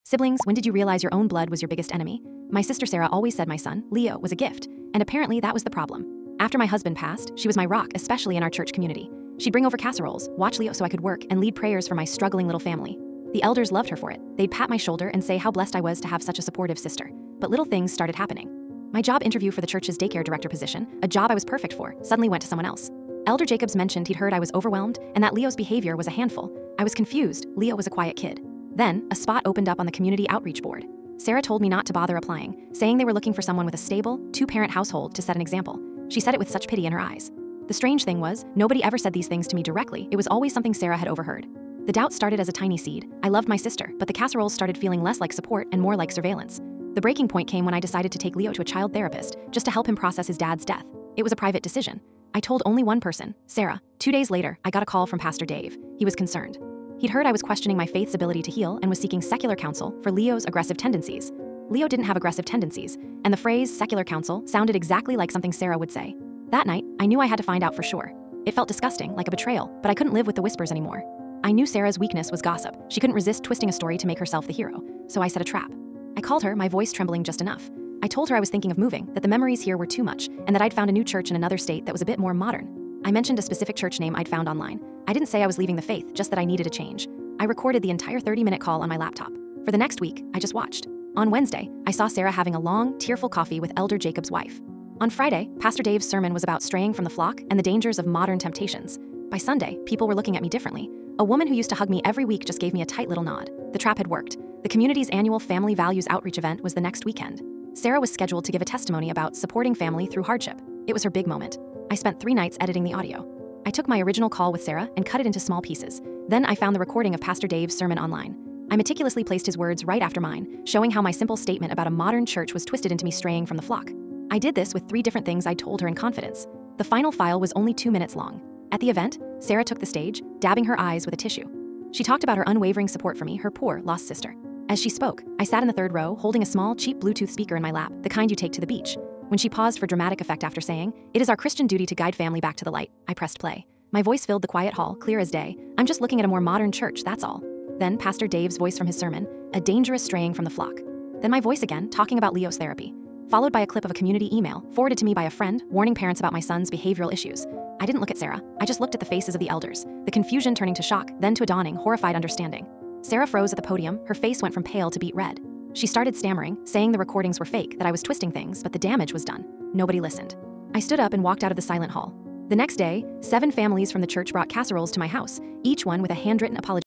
Siblings, when did you realize your own blood was your biggest enemy? My sister Sarah always said my son, Leo, was a gift, and apparently that was the problem. After my husband passed, she was my rock, especially in our church community. She'd bring over casseroles, watch Leo so I could work, and lead prayers for my struggling little family. The elders loved her for it. They'd pat my shoulder and say how blessed I was to have such a supportive sister. But little things started happening. My job interview for the church's daycare director position, a job I was perfect for, suddenly went to someone else. Elder Jacobs mentioned he'd heard I was overwhelmed and that Leo's behavior was a handful. I was confused. Leo was a quiet kid. Then, a spot opened up on the community outreach board. Sarah told me not to bother applying, saying they were looking for someone with a stable, two-parent household to set an example. She said it with such pity in her eyes. The strange thing was, nobody ever said these things to me directly. It was always something Sarah had overheard. The doubt started as a tiny seed. I loved my sister, but the casseroles started feeling less like support and more like surveillance. The breaking point came when I decided to take Leo to a child therapist, just to help him process his dad's death. It was a private decision. I told only one person, Sarah. 2 days later, I got a call from Pastor Dave. He was concerned. He'd heard I was questioning my faith's ability to heal and was seeking secular counsel for Leo's aggressive tendencies. Leo didn't have aggressive tendencies, and the phrase secular counsel sounded exactly like something Sarah would say. That night, I knew I had to find out for sure. It felt disgusting, like a betrayal, but I couldn't live with the whispers anymore. I knew Sarah's weakness was gossip. She couldn't resist twisting a story to make herself the hero, so I set a trap. I called her, my voice trembling just enough. I told her I was thinking of moving, that the memories here were too much, and that I'd found a new church in another state that was a bit more modern. I mentioned a specific church name I'd found online. I didn't say I was leaving the faith, just that I needed a change. I recorded the entire 30-minute call on my laptop. For the next week, I just watched. On Wednesday, I saw Sarah having a long, tearful coffee with Elder Jacob's wife. On Friday, Pastor Dave's sermon was about straying from the flock and the dangers of modern temptations. By Sunday, people were looking at me differently. A woman who used to hug me every week just gave me a tight little nod. The trap had worked. The community's annual Family Values Outreach event was the next weekend. Sarah was scheduled to give a testimony about supporting family through hardship. It was her big moment. I spent 3 nights editing the audio. I took my original call with Sarah and cut it into small pieces. Then I found the recording of Pastor Dave's sermon online. I meticulously placed his words right after mine, showing how my simple statement about a modern church was twisted into me straying from the flock. I did this with 3 different things I told her in confidence. The final file was only 2 minutes long. At the event, Sarah took the stage, dabbing her eyes with a tissue. She talked about her unwavering support for me, her poor, lost sister. As she spoke, I sat in the 3rd row, holding a small, cheap Bluetooth speaker in my lap, the kind you take to the beach. When she paused for dramatic effect after saying, "It is our Christian duty to guide family back to the light," I pressed play. My voice filled the quiet hall, clear as day. I'm just looking at a more modern church, that's all. Then Pastor Dave's voice from his sermon, "A dangerous straying from the flock." Then my voice again, talking about Leo's therapy. Followed by a clip of a community email, forwarded to me by a friend, warning parents about my son's behavioral issues. I didn't look at Sarah, I just looked at the faces of the elders, the confusion turning to shock, then to a dawning, horrified understanding. Sarah froze at the podium, her face went from pale to beet red. She started stammering, saying the recordings were fake, that I was twisting things, but the damage was done. Nobody listened. I stood up and walked out of the silent hall. The next day, 7 families from the church brought casseroles to my house, each one with a handwritten apology.